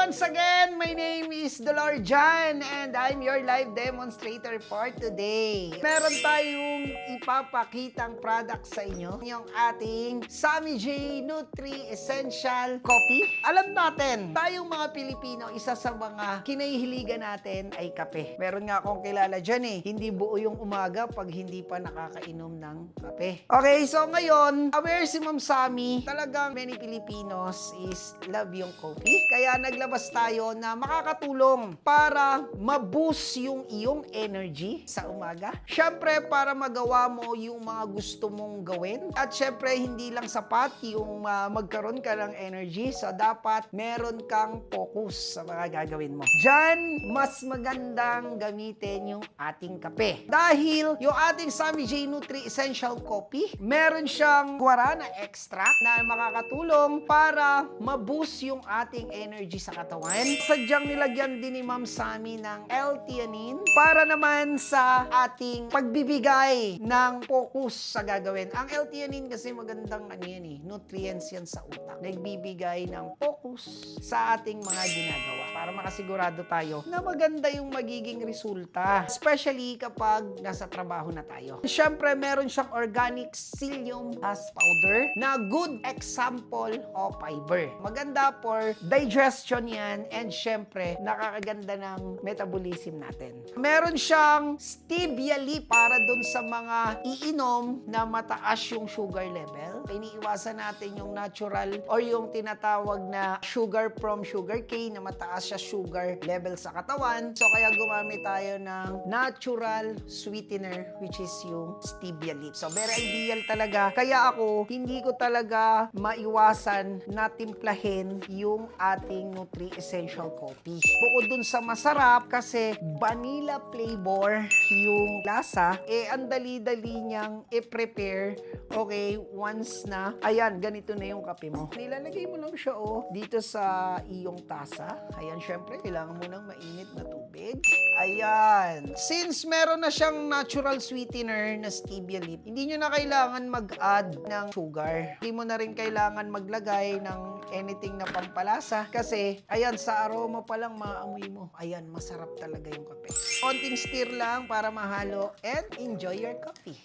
once again, my name is Dolor Jan and I'm your live demonstrator for today. Meron tayong ipapakitang product sa inyo, yung ating Sammy J Nutri Essential Coffee. Alam natin, tayong mga Pilipino, isa sa mga kinahihiligan natin ay kape. Meron nga akong kilala dyan hindi buo yung umaga pag hindi pa nakakainom ng kape. Okay, so ngayon, aware si Ma'am Sammy, talagang many Filipinos is love yung coffee. Kaya naglabas tayo na makakatulong para ma-boost yung iyong energy sa umaga. Syempre, para magawa mo yung mga gusto mong gawin. At syempre, hindi lang sapat yung magkaroon ka ng energy. So, dapat meron kang focus sa mga gagawin mo. Diyan, mas magandang gamitin yung ating kape. Dahil yung ating Sammy J Nutri Essential Coffee, meron siyang guarana extract na makakatulong para ma-boost yung ating energy sa katawan. Sadyang nilagyan din ni Ma'am Sammy ng L-theanine para naman sa ating pagbibigay ng focus sa gagawin. Ang L-theanine kasi magandang nutrients yan sa utak. Nagbibigay ng focus sa ating mga ginagawa para makasigurado tayo na maganda yung magiging resulta. Especially kapag nasa trabaho na tayo. Siyempre, meron siyang organic psyllium husk powder na good example of fiber. Maganda for digestion yan and syempre, nakakaganda ng metabolism natin. Meron siyang stevia leaf para dun sa mga iinom na mataas yung sugar level. Iniiwasan natin yung natural or yung tinatawag na sugar from sugarcane na mataas siya sugar level sa katawan. So, kaya gumamit tayo ng natural sweetener which is yung stevia leaf. So, very ideal talaga. Kaya ako, hindi ko talaga maiwasan na timplahin yung ating Nutri Essential Coffee. Bukod dun sa masarap kasi vanilla flavor yung lasa, ang dali-dali niyang i-prepare. Okay, once na, ayan, ganito na yung kape mo. Nilalagay mo lang siya, dito sa iyong tasa. Ayan, syempre, kailangan mo ng mainit na tubig. Ayan. Since meron na siyang natural sweetener na stevia leaf, hindi nyo na kailangan mag-add ng sugar. Hindi mo na rin kailangan maglagay ng anything na pampalasa kasi, ayan, sa aroma pa lang maamoy mo. Ayan, masarap talaga yung kape. Konting stir lang para mahalo and enjoy your coffee.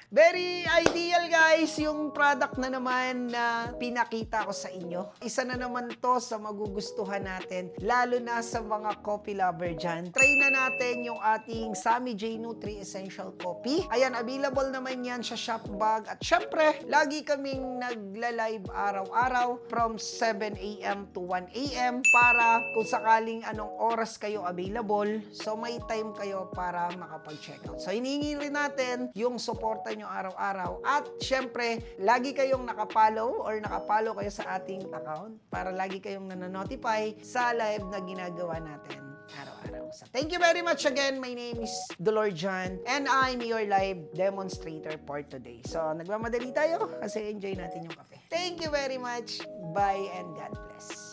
Very ideal, guys, yung product na naman na pinakita ko sa inyo. Isa na naman to sa magugustuhan natin, lalo na sa mga coffee lover dyan. Try na natin yung ating Sammy J Nutri Essential Coffee. Ayan, available naman yan sa Shopbag. At syempre, lagi kaming nagla-live araw-araw from 7 a.m. to 1 a.m. para kung sakaling anong oras kayo available, so may time kayo para makapag-checkout. So, hinihingi rin natin yung suporta nyo araw-araw. At syempre, lagi kayong nakapollow or nakapollow kayo sa ating account para lagi kayong nanonotify sa live na ginagawa natin araw-araw. So, thank you very much again. My name is Dolor Jan and I'm your live demonstrator for today. So, nagmamadali tayo kasi enjoy natin yung kape. Thank you very much. Bye and God bless.